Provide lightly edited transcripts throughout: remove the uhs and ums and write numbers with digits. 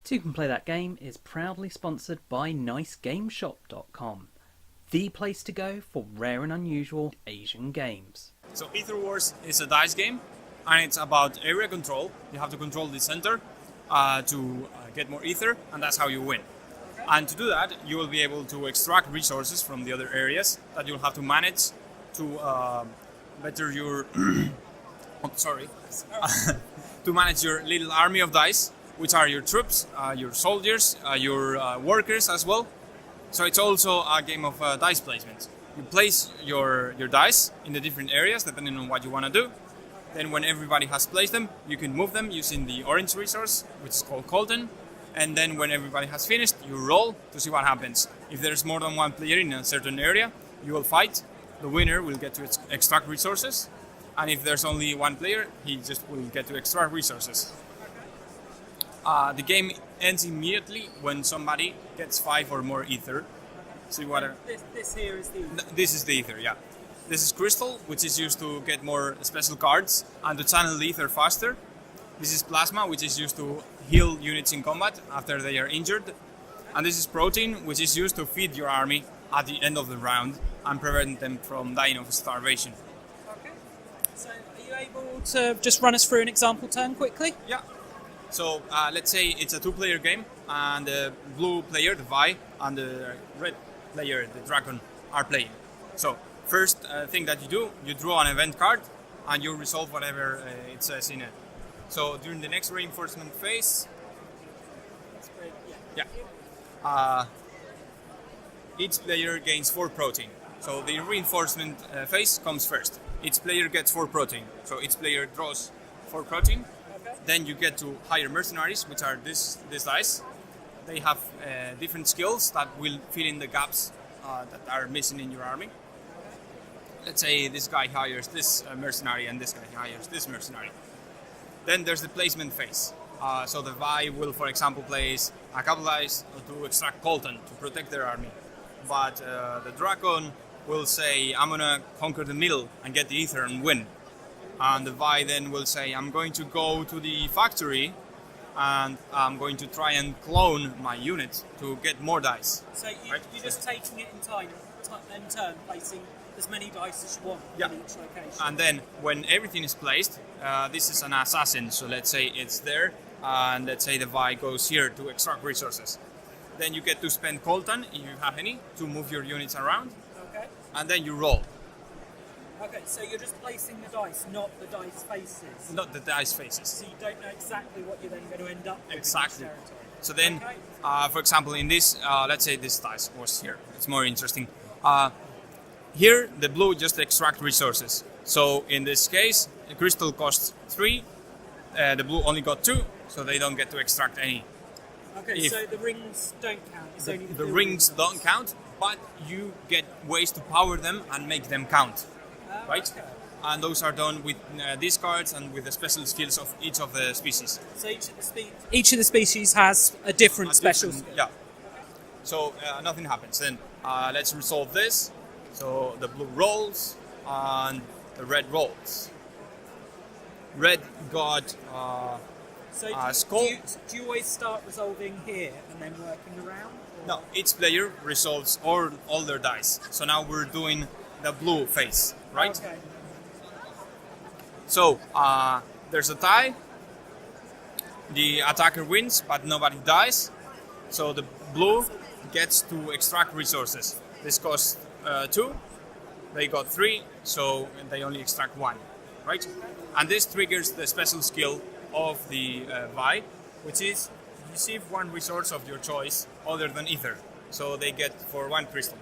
Toucan Play That Game is proudly sponsored by NiceGameShop.com, the place to go for rare and unusual Asian games. So Ether Wars is a dice game, and it's about area control. You have to control the center to get more ether, and that's how you win. And to do that, you will be able to extract resources from the other areas that you'll have to manage to better your to manage your little army of dice, which are your troops, your soldiers, your workers as well. So it's also a game of dice placement. You place your dice in the different areas depending on what you want to do. Then when everybody has placed them, you can move them using the orange resource, which is called Colton. And then when everybody has finished, you roll to see what happens. If there's more than one player in a certain area, you will fight. The winner will get to extract resources. And if there's only one player, he just will get to extract resources. The game ends immediately when somebody gets 5 or more ether. See what? This here is the ether. This is the ether, yeah. This is crystal, which is used to get more special cards and to channel the ether faster. This is plasma, which is used to heal units in combat after they are injured. And this is protein, which is used to feed your army at the end of the round and prevent them from dying of starvation. Okay. So are you able to just run us through an example turn quickly? Yeah. So let's say it's a 2-player game, and the blue player, the Vi, and the red player, the Dragon, are playing. So first thing that you do, you draw an event card, and you resolve whatever it says in it. So during the next reinforcement phase, each player gains 4 protein. So the reinforcement phase comes first. Each player gets 4 protein. So each player draws 4 protein. Then you get to higher mercenaries, which are this dice. They have different skills that will fill in the gaps that are missing in your army. Let's say this guy hires this mercenary and this guy hires this mercenary. Then there's the placement phase. So the Vi will, for example, place a couple dice to extract Colton to protect their army. But the Dragon will say, I'm going to conquer the middle and get the ether and win. And the Vi then will say, I'm going to go to the factory and I'm going to try and clone my unit to get more dice. So you're just taking it in turn, placing as many dice as you want in each location. And then when everything is placed, this is an assassin, so let's say it's there, and let's say the Vi goes here to extract resources. Then you get to spend Colton, if you have any, to move your units around. Okay. And then you roll. Okay, so you're just placing the dice, not the dice faces. Not the dice faces. So you don't know exactly what you're then going to end up with Exactly. in each territory. So then, for example, in this, let's say this dice was here. It's more interesting. Here, the blue just extract resources. So in this case, the crystal costs 3. The blue only got 2, so they don't get to extract any. Okay, so the rings don't count. It's only The rings don't count, but you get ways to power them and make them count. Right? Okay. And those are done with these cards and with the special skills of each of the species. So each of the species has a different special skill. Yeah. So nothing happens. Then let's resolve this. So the blue rolls and the red rolls. Red got skull. Do you always start resolving here and then working around? Or? No, each player resolves all their dice. So now we're doing the blue phase, right? Okay. So there's a tie. The attacker wins, but nobody dies. So the blue gets to extract resources. This costs 2. They got 3, so they only extract 1, right? And this triggers the special skill of the Vi, which is receive 1 resource of your choice other than ether. So they get for 1 crystal.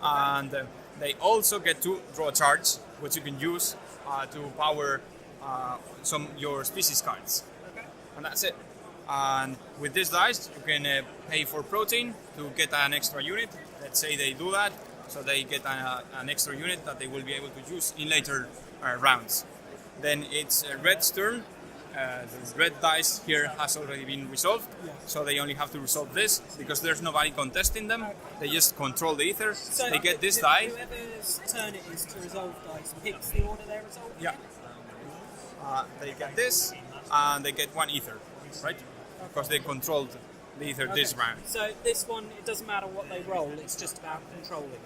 And they also get to draw a charge, which you can use to power your species cards. Okay. And that's it. And with this dice, you can pay for protein to get an extra unit. Let's say they do that, so they get an extra unit that they will be able to use in later rounds. Then it's Red's turn. The red dice here has already been resolved, so they only have to resolve this because there's nobody contesting them. They just control the ether. So they get this die. Whoever's turn it is to resolve dice picks the order they're resolved. Yeah. They get this, and they get 1 ether, right? because they controlled the ether this round. So this one, it doesn't matter what they roll, it's just about controlling it.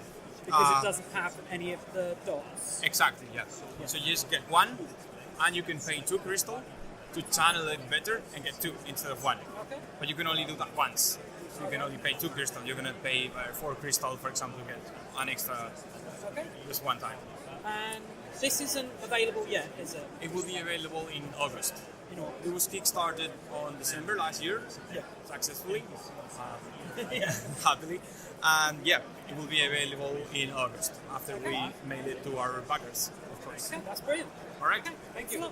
Because it doesn't have any of the dots. Exactly, yes. So you just get 1, and you can pay 2 crystal to channel it better and get 2 instead of 1. Okay. But you can only do that once. So you can only pay 2 crystal. You're going to pay 4 crystal, for example, to get an extra just one time. And this isn't available yet, is it? It will be available in August. It was kickstarted on December last year, successfully, happily, and it will be available in August after we mail it to our backers, of course. Okay, that's brilliant. All right, Thank you.